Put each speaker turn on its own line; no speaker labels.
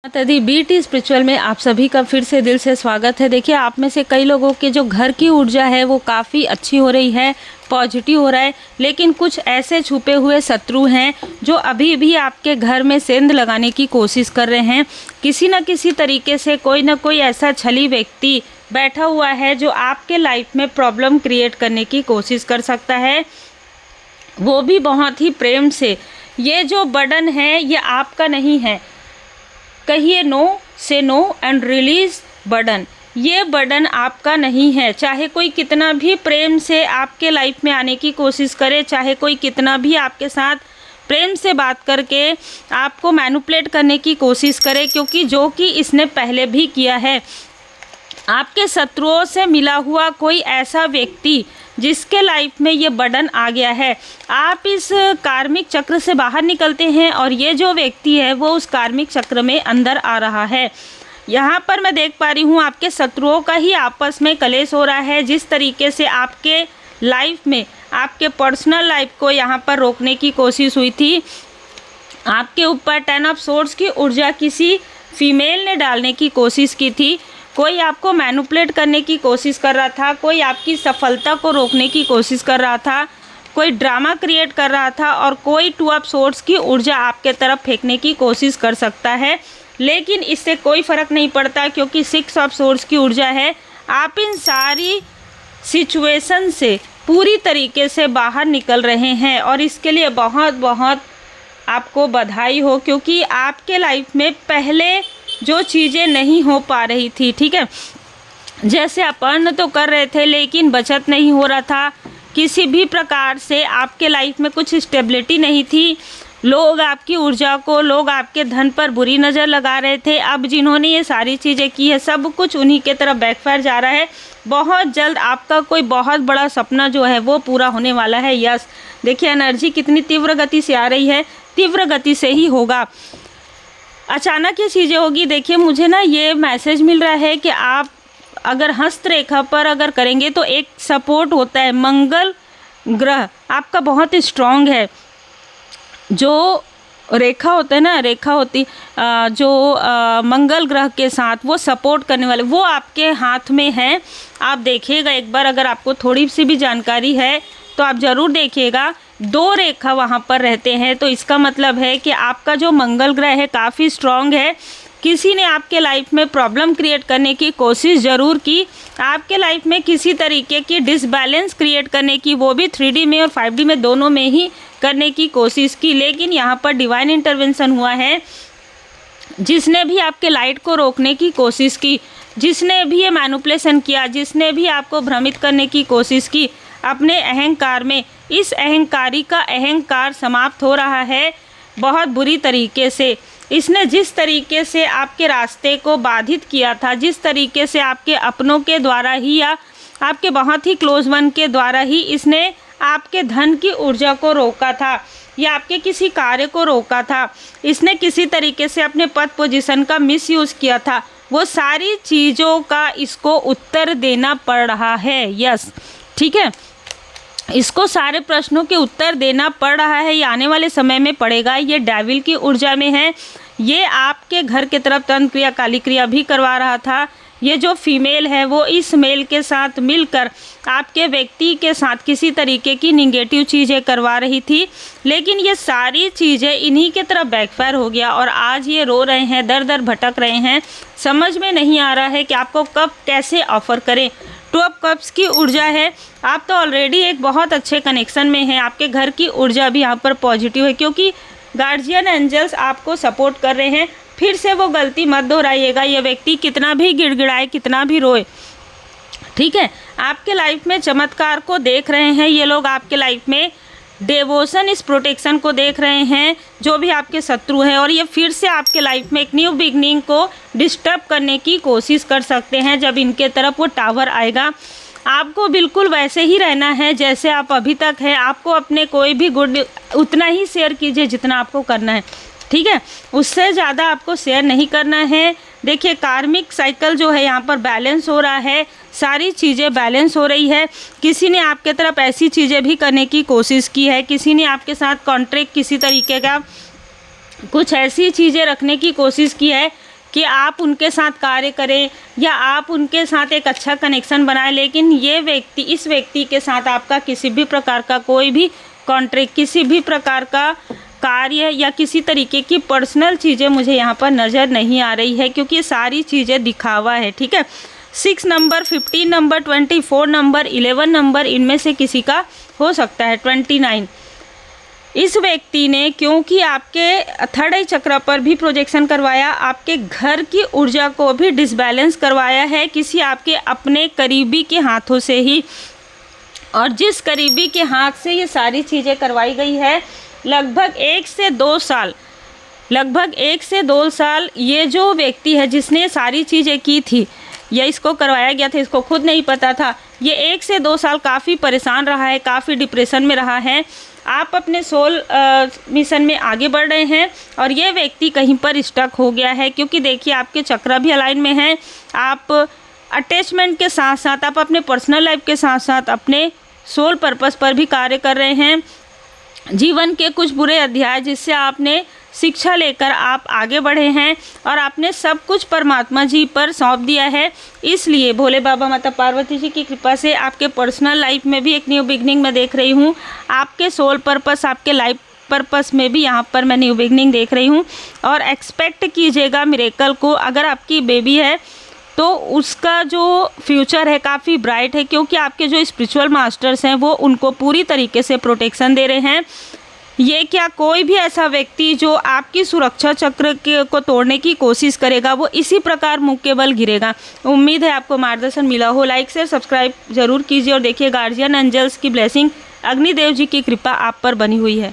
माता दी BT spiritual में आप सभी का फिर से दिल से स्वागत है। देखिए, आप में से कई लोगों के जो घर की ऊर्जा है वो काफ़ी अच्छी हो रही है, पॉजिटिव हो रहा है, लेकिन कुछ ऐसे छुपे हुए शत्रु हैं जो अभी भी आपके घर में सेंध लगाने की कोशिश कर रहे हैं। किसी न किसी तरीके से कोई ना कोई ऐसा छली व्यक्ति बैठा हुआ है जो आपके लाइफ में प्रॉब्लम क्रिएट करने की कोशिश कर सकता है, वो भी बहुत ही प्रेम से। ये जो बर्डन है ये आपका नहीं है। कहिए नो से नो एंड रिलीज बर्डन। ये बर्डन आपका नहीं है। चाहे कोई कितना भी प्रेम से आपके लाइफ में आने की कोशिश करे, चाहे कोई कितना भी आपके साथ प्रेम से बात करके आपको मैनिपुलेट करने की कोशिश करे, क्योंकि जो कि इसने पहले भी किया है। आपके शत्रुओं से मिला हुआ कोई ऐसा व्यक्ति जिसके लाइफ में ये बर्डन आ गया है, आप इस कार्मिक चक्र से बाहर निकलते हैं और ये जो व्यक्ति है वो उस कार्मिक चक्र में अंदर आ रहा है। यहाँ पर मैं देख पा रही हूँ आपके शत्रुओं का ही आपस में कलेश हो रहा है। जिस तरीके से आपके लाइफ में आपके पर्सनल लाइफ को यहाँ पर रोकने की कोशिश हुई थी, आपके ऊपर 10 ऑफ सोर्ड्स की ऊर्जा किसी फीमेल ने डालने की कोशिश की थी। कोई आपको मैनिपुलेट करने की कोशिश कर रहा था, कोई आपकी सफलता को रोकने की कोशिश कर रहा था, कोई ड्रामा क्रिएट कर रहा था और कोई 2 ऑफ सोर्ड्स की ऊर्जा आपके तरफ फेंकने की कोशिश कर सकता है। लेकिन इससे कोई फ़र्क नहीं पड़ता, क्योंकि 6 ऑफ सोर्ड्स की ऊर्जा है। आप इन सारी सिचुएशन से पूरी तरीके से बाहर निकल रहे हैं और इसके लिए बहुत बहुत आपको बधाई हो, क्योंकि आपके लाइफ में पहले जो चीज़ें नहीं हो पा रही थी, ठीक है, जैसे अपन तो कर रहे थे लेकिन बचत नहीं हो रहा था, किसी भी प्रकार से आपके लाइफ में कुछ स्टेबिलिटी नहीं थी, लोग आपकी ऊर्जा को, लोग आपके धन पर बुरी नज़र लगा रहे थे। अब जिन्होंने ये सारी चीज़ें की है सब कुछ उन्हीं के तरफ बैकफायर जा रहा है। बहुत जल्द आपका कोई बहुत बड़ा सपना जो है वो पूरा होने वाला है। यस, देखिए एनर्जी कितनी तीव्र गति से आ रही है, तीव्र गति से ही होगा। अचानक ये चीज़ें होगी। देखिए, मुझे ना ये मैसेज मिल रहा है कि आप अगर हस्तरेखा पर अगर करेंगे तो एक सपोर्ट होता है। मंगल ग्रह आपका बहुत स्ट्रॉन्ग है। जो रेखा होता है ना, रेखा होती जो मंगल ग्रह के साथ वो सपोर्ट करने वाले वो आपके हाथ में है। आप देखिएगा एक बार, अगर आपको थोड़ी सी भी जानकारी है तो आप ज़रूर देखिएगा। 2 रेखा वहाँ पर रहते हैं, तो इसका मतलब है कि आपका जो मंगल ग्रह है काफ़ी स्ट्रॉन्ग है। किसी ने आपके लाइफ में प्रॉब्लम क्रिएट करने की कोशिश ज़रूर की, आपके लाइफ में किसी तरीके की डिसबैलेंस क्रिएट करने की, वो भी 3D में और 5D में दोनों में ही करने की कोशिश की। लेकिन यहाँ पर डिवाइन इंटरवेंशन हुआ है। जिसने भी आपके लाइट को रोकने की कोशिश की, जिसने भी ये मैनिपुलेशन किया, जिसने भी आपको भ्रमित करने की कोशिश की अपने अहंकार में, इस अहंकारी का अहंकार समाप्त हो रहा है बहुत बुरी तरीके से। इसने जिस तरीके से आपके रास्ते को बाधित किया था, जिस तरीके से आपके अपनों के द्वारा ही या आपके बहुत ही क्लोज वन के द्वारा ही इसने आपके धन की ऊर्जा को रोका था या आपके किसी कार्य को रोका था, इसने किसी तरीके से अपने पद पोजीशन का मिसयूज़ किया था, वो सारी चीज़ों का इसको उत्तर देना पड़ रहा है। यस, ठीक है, इसको सारे प्रश्नों के उत्तर देना पड़ रहा है। ये आने वाले समय में पड़ेगा। ये डेविल की ऊर्जा में है। ये आपके घर के तरफ तंत्र क्रिया, काली क्रिया भी करवा रहा था। ये जो फीमेल है वो इस मेल के साथ मिलकर आपके व्यक्ति के साथ किसी तरीके की निगेटिव चीज़ें करवा रही थी, लेकिन ये सारी चीज़ें इन्हीं के तरफ बैकफायर हो गया और आज ये रो रहे हैं, दर दर भटक रहे हैं। समझ में नहीं आ रहा है कि आपको कब कैसे ऑफ़र करें। 2 ऑफ कप्स की ऊर्जा है। आप तो ऑलरेडी एक बहुत अच्छे कनेक्शन में हैं। आपके घर की ऊर्जा भी यहाँ पर पॉजिटिव है, क्योंकि गार्जियन एंजल्स आपको सपोर्ट कर रहे हैं। फिर से वो गलती मत दोहराइएगा। ये व्यक्ति कितना भी गिड़गिड़ाए, कितना भी रोए, ठीक है, आपके लाइफ में चमत्कार को देख रहे हैं। ये लोग आपके लाइफ में डेवोशन, इस प्रोटेक्शन को देख रहे हैं, जो भी आपके शत्रु हैं, और ये फिर से आपके लाइफ में एक न्यू बिगनिंग को डिस्टर्ब करने की कोशिश कर सकते हैं। जब इनके तरफ वो टावर आएगा, आपको बिल्कुल वैसे ही रहना है जैसे आप अभी तक हैं। आपको अपने कोई भी गुड उतना ही शेयर कीजिए जितना आपको करना है, ठीक है, उससे ज़्यादा आपको शेयर नहीं करना है। देखिए, कार्मिक साइकिल जो है यहाँ पर बैलेंस हो रहा है, सारी चीज़ें बैलेंस हो रही है। किसी ने आपके तरफ ऐसी चीज़ें भी करने की कोशिश की है, किसी ने आपके साथ कॉन्ट्रैक्ट किसी तरीके का कुछ ऐसी चीज़ें रखने की कोशिश की है कि आप उनके साथ कार्य करें या आप उनके साथ एक अच्छा कनेक्शन बनाएं, लेकिन इस व्यक्ति के साथ आपका किसी भी प्रकार का कोई भी कॉन्ट्रैक्ट, किसी भी प्रकार का कार्य या किसी तरीके की पर्सनल चीज़ें मुझे यहाँ पर नज़र नहीं आ रही है, क्योंकि ये सारी चीज़ें दिखावा है। ठीक है, 6 नंबर, 15 नंबर, 24 नंबर, 11 नंबर, इनमें से किसी का हो सकता है 29। इस व्यक्ति ने क्योंकि आपके थर्ड आई चक्र पर भी प्रोजेक्शन करवाया, आपके घर की ऊर्जा को भी डिसबैलेंस करवाया है किसी आपके अपने करीबी के हाथों से ही। और जिस करीबी के हाथ से ये सारी चीज़ें करवाई गई है, लगभग 1 से 2 साल ये जो व्यक्ति है जिसने सारी चीज़ें की थी या इसको करवाया गया था, इसको खुद नहीं पता था, ये 1 से 2 साल काफ़ी परेशान रहा है, काफ़ी डिप्रेशन में रहा है। आप अपने सोल मिशन में आगे बढ़ रहे हैं और ये व्यक्ति कहीं पर स्टक हो गया है, क्योंकि देखिए आपके चक्र भी अलाइन में हैं। आप अटैचमेंट के साथ साथ आप अपने पर्सनल लाइफ के साथ साथ अपने सोल पर्पस पर भी कार्य कर रहे हैं। जीवन के कुछ बुरे अध्याय जिससे आपने शिक्षा लेकर आप आगे बढ़े हैं और आपने सब कुछ परमात्मा जी पर सौंप दिया है। इसलिए भोले बाबा माता पार्वती जी की कृपा से आपके पर्सनल लाइफ में भी एक न्यू बिगनिंग मैं देख रही हूँ। आपके सोल पर्पस, आपके लाइफ पर्पस में भी यहाँ पर मैं न्यू बिगनिंग देख रही हूँ। और एक्सपेक्ट कीजिएगा मिरेकल को। अगर आपकी बेबी है तो उसका जो फ्यूचर है काफ़ी ब्राइट है, क्योंकि आपके जो स्पिरिचुअल मास्टर्स हैं वो उनको पूरी तरीके से प्रोटेक्शन दे रहे हैं। ये क्या कोई भी ऐसा व्यक्ति जो आपकी सुरक्षा चक्र को तोड़ने की कोशिश करेगा वो इसी प्रकार मुँह के बल गिरेगा। उम्मीद है आपको मार्गदर्शन मिला हो। लाइक शेयर सब्सक्राइब जरूर कीजिए और देखिए गार्जियन एंजल्स की ब्लेसिंग, अग्निदेव जी की कृपा आप पर बनी हुई है।